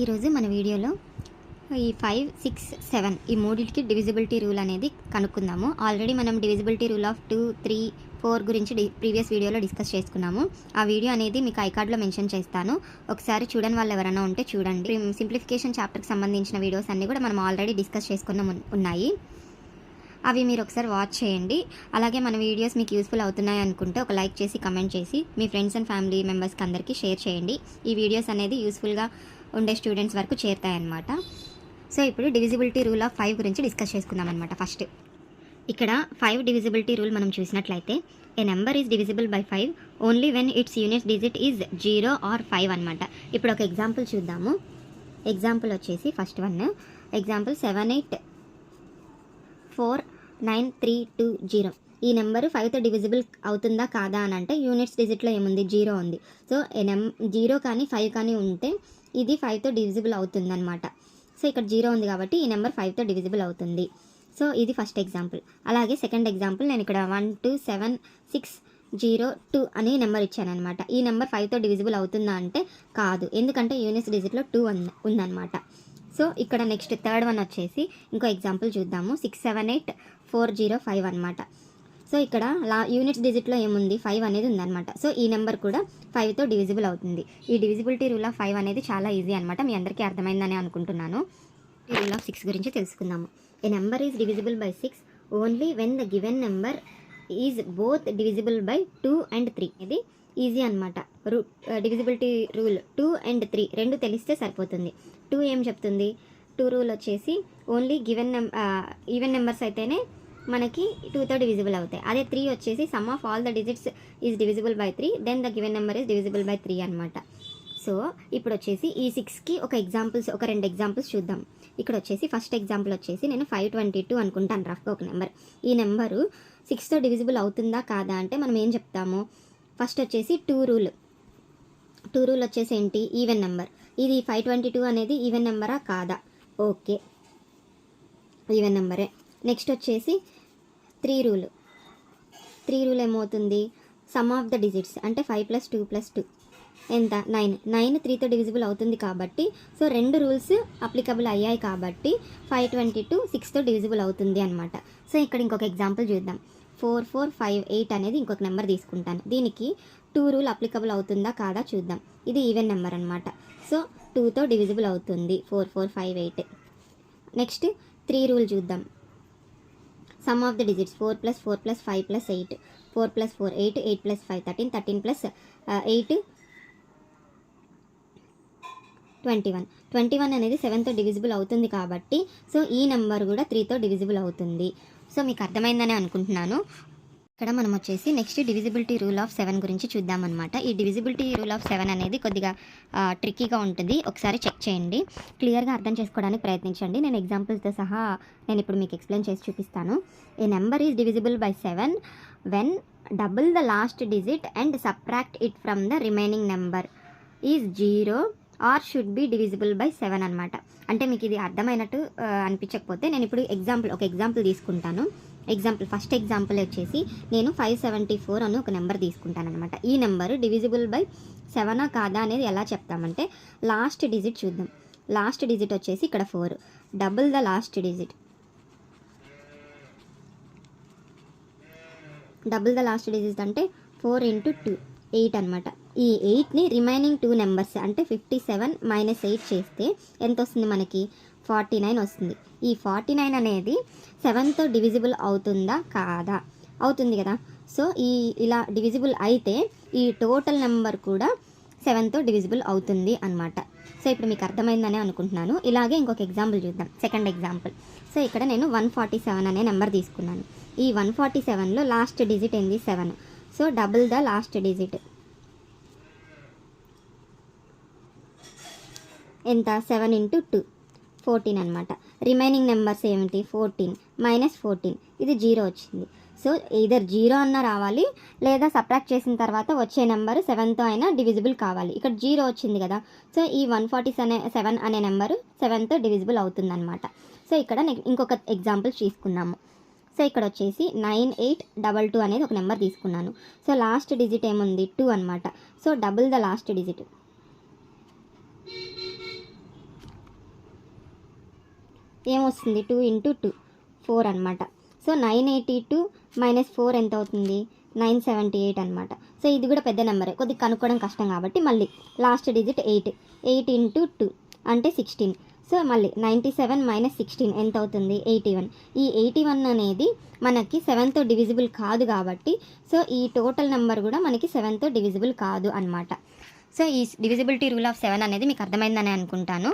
ఈరోజు మన వీడియోలో ఈ 5, 6, 7 ఈ మూడింటికి డివిజిబిలిటీ రూల్ అనేది కనుక్కుందాము. ఆల్రెడీ మనం డివిజిబిలిటీ రూల్ ఆఫ్ 2, 3, 4 గురించి ప్రీవియస్ వీడియోలో డిస్కస్ చేసుకున్నాము. ఆ వీడియో అనేది మీకు ఐకార్డ్లో మెన్షన్ చేస్తాను. ఒకసారి చూడని వాళ్ళు ఎవరైనా ఉంటే చూడండి. సింప్లిఫికేషన్ చాప్టర్కి సంబంధించిన వీడియోస్ అన్నీ కూడా మనం ఆల్రెడీ డిస్కస్ చేసుకున్న ఉన్నాయి. అవి మీరు ఒకసారి వాచ్ చేయండి. అలాగే మన వీడియోస్ మీకు యూస్ఫుల్ అవుతున్నాయి అనుకుంటే ఒక లైక్ చేసి కమెంట్ చేసి మీ ఫ్రెండ్స్ అండ్ ఫ్యామిలీ మెంబర్స్కి అందరికీ షేర్ చేయండి. ఈ వీడియోస్ అనేది యూస్ఫుల్గా ఉండే స్టూడెంట్స్ వరకు చేరుతాయన్నమాట. సో ఇప్పుడు డివిజిబిలిటీ రూల్ ఆఫ్ 5 గురించి డిస్కస్ చేసుకుందాం అనమాట. ఫస్ట్ ఇక్కడ 5 డివిజిబిలిటీ రూల్ మనం చూసినట్లయితే a number is divisible by 5 only when its unit digit is 0 or 5 అనమాట. ఇప్పుడు ఒక ఎగ్జాంపుల్ చూద్దాము. ఎగ్జాంపుల్ వచ్చేసి ఫస్ట్ వన్ ఎగ్జాంపుల్ 784932 ఈ నెంబరు 5తో డివిజిబుల్ అవుతుందా కాదా అని అంటే యూనిట్స్ డిజిట్లో ఏముంది 0 ఉంది. సో 0 కానీ 5 కానీ ఉంటే ఇది 5తో డివిజిబుల్ అవుతుందన్నమాట. సో ఇక్కడ 0 ఉంది కాబట్టి ఈ నెంబర్ 5తో డివిజిబుల్ అవుతుంది. సో ఇది ఫస్ట్ ఎగ్జాంపుల్. అలాగే సెకండ్ ఎగ్జాంపుల్ నేను ఇక్కడ 127602 అనే నెంబర్ ఇచ్చాను అనమాట. ఈ నెంబర్ 5తో డివిజిబుల్ అవుతుందా అంటే కాదు, ఎందుకంటే యూనిట్స్ డిజిట్లో 2 ఉందన్నమాట. సో ఇక్కడ నెక్స్ట్ థర్డ్ వన్ వచ్చేసి ఇంకో ఎగ్జాంపుల్ చూద్దాము. 678405 అనమాట. సో ఇక్కడ యూనిట్స్ డిజిట్లో ఏముంది 5 అనేది ఉందన్నమాట. సో ఈ నెంబర్ కూడా 5తో డివిజిబుల్ అవుతుంది. ఈ డివిజిబిలిటీ రూల్ ఆఫ్ 5 అనేది చాలా ఈజీ అనమాట. మీ అందరికీ అర్థమైందని అనుకుంటున్నాను. ఈ రూల్ ఆఫ్ 6 గురించి తెలుసుకుందాము. A number is divisible by 6 only when the given number is both divisible by 2 and 3. ఇది ఈజీ అనమాట. డివిజిబిలిటీ రూల్ 2 and 3 రెండు తెలిస్తే సరిపోతుంది. 2 ఏం చెప్తుంది? 2 రూల్ వచ్చేసి ఓన్లీ ఈవెన్ నెంబర్స్ అయితేనే మనకి 2తో డివిజిబుల్ అవుతాయి. అదే 3 వచ్చేసి sum of all the digits is divisible by 3 then the given number is divisible by 3 అనమాట. సో ఇప్పుడు వచ్చేసి ఈ 6కి ఒక రెండు ఎగ్జాంపుల్స్ చూద్దాం. ఇక్కడ వచ్చేసి ఫస్ట్ ఎగ్జాంపుల్ వచ్చేసి నేను 522 అనుకుంటాను రఫ్గా ఒక నెంబర్. ఈ నెంబరు 6తో డివిజిబుల్ అవుతుందా కాదా అంటే మనం ఏం చెప్తాము? ఫస్ట్ వచ్చేసి 2 రూల్ వచ్చేసి ఏంటి? Even number. ఇది 522 అనేది ఈవెన్ నెంబరా కాదా? ఓకే, ఈవెన్ నెంబరే. నెక్స్ట్ వచ్చేసి 3 రూల్ ఏమవుతుంది? సమ్ ఆఫ్ ద డిజిట్స్ అంటే 5 + 2 + 2 ఎంత? 9 3తో డివిజిబుల్ అవుతుంది కాబట్టి సో రెండు రూల్స్ అప్లికబుల్ అయ్యాయి కాబట్టి 522 6తో డివిజిబుల్ అవుతుంది అనమాట. సో ఇక్కడ ఇంకొక ఎగ్జాంపుల్ చూద్దాం. 4458 అనేది ఇంకొక నెంబర్ తీసుకుంటాను. దీనికి 2 రూల్ అప్లికబుల్ అవుతుందా కాదా చూద్దాం. ఇది ఈవెన్ నెంబర్ అనమాట. సో 2తో డివిజిబుల్ అవుతుంది 4458. నెక్స్ట్ 3 రూల్ చూద్దాం. సమ్ ఆఫ్ ద డిజిట్స్ 4 + 4 + 5 + 8 4 + 4 8 8 + 5 13 13 + 8 21 అనేది 7తో డివిజిబుల్ అవుతుంది కాబట్టి సో ఈ నెంబర్ కూడా 3తో డివిజిబుల్ అవుతుంది. సో మీకు అర్థమైందని అనుకుంటున్నాను. ఇక్కడ మనం వచ్చేసి నెక్స్ట్ డివిజిబిలిటీ రూల్ ఆఫ్ 7 గురించి చూద్దామన్నమాట. ఈ డివిజిబిలిటీ రూల్ ఆఫ్ 7 అనేది కొద్దిగా ట్రిక్కీగా ఉంటుంది. ఒకసారి చెక్ చేయండి, క్లియర్గా అర్థం చేసుకోవడానికి ప్రయత్నించండి. నేను ఎగ్జాంపుల్స్తో సహా నేను ఇప్పుడు మీకు ఎక్స్ప్లెయిన్ చేసి చూపిస్తాను. A number is divisible by 7 when double the last digit and subtract it from the remaining number is 0 or should be divisible by 7 అనమాట. అంటే మీకు ఇది అర్థమైనట్టు అనిపించకపోతే నేను ఇప్పుడు ఒక ఎగ్జాంపుల్ తీసుకుంటాను. ఫస్ట్ ఎగ్జాంపుల్ వచ్చేసి నేను 574 అని ఒక నెంబర్ తీసుకుంటాను అనమాట. ఈ నెంబర్ డివిజిబుల్ బై 7 కాదా అనేది ఎలా చెప్తామంటే లాస్ట్ డిజిట్ చూద్దాం. లాస్ట్ డిజిట్ వచ్చేసి ఇక్కడ 4, డబుల్ ద లాస్ట్ డిజిట్. అంటే 4 × 2 8 అనమాట. ఈ 8ని రిమైనింగ్ 2 నెంబర్స్ అంటే 57 - 8 చేస్తే ఎంత వస్తుంది? మనకి 49 వస్తుంది. ఈ 49 అనేది 7తో డివిజిబుల్ అవుతుందా కాదా? అవుతుంది కదా. సో ఇలా డివిజిబుల్ అయితే ఈ టోటల్ నెంబర్ కూడా 7తో డివిజిబుల్ అవుతుంది అనమాట. సో ఇప్పుడు మీకు అర్థమైందని అనుకుంటున్నాను. ఇలాగే ఇంకొక ఎగ్జాంపుల్ చూద్దాం. Second example. సో ఇక్కడ నేను 147 అనే నెంబర్ తీసుకున్నాను. ఈ 147లో లాస్ట్ డిజిట్ ఏంది? 7. So double the last digit ఎంత? 7 × 2 14 అనమాట. రిమైనింగ్ నెంబర్స్ ఏమిటి? 14 - 14 ఇది 0 వచ్చింది. సో either 0 అన్న రావాలి లేదా సబ్ట్రాక్ట్ చేసిన తర్వాత వచ్చే నెంబర్ 7తో అయినా డివిజిబుల్ కావాలి. ఇక్కడ 0 వచ్చింది కదా. సో ఈ 147 అనే నెంబరు 7తో డివిజిబుల్ అవుతుందన్నమాట. సో ఇక్కడ ఇంకొక ఎగ్జాంపుల్ తీసుకున్నాము. సో ఇక్కడ వచ్చేసి 9822 అనేది ఒక నెంబర్ తీసుకున్నాను. సో లాస్ట్ డిజిట్ ఏముంది? 2 అనమాట. So double the last digit ఏమొస్తుంది 2 ఇంటూ 2 4 అనమాట. సో 982 మైనస్ 4 ఎంత అవుతుంది 978 అనమాట. సో ఇది కూడా పెద్ద నెంబరే, కొద్దిగా కనుక్కోవడం కష్టం కాబట్టి మళ్ళీ లాస్ట్ డిజిట్ 8 ఇంటూ 2 అంటే 16. సో మళ్ళీ 97 మైనస్ 16 ఎంత అవుతుంది 81. ఈ 81 అనేది మనకి 7తో డివిజిబుల్ కాదు కాబట్టి సో ఈ టోటల్ నెంబర్ కూడా మనకి 7తో డివిజిబుల్ కాదు అనమాట. సో ఈ డివిజిబిలిటీ రూల్ ఆఫ్ 7 అనేది మీకు అర్థమైందని అనుకుంటాను.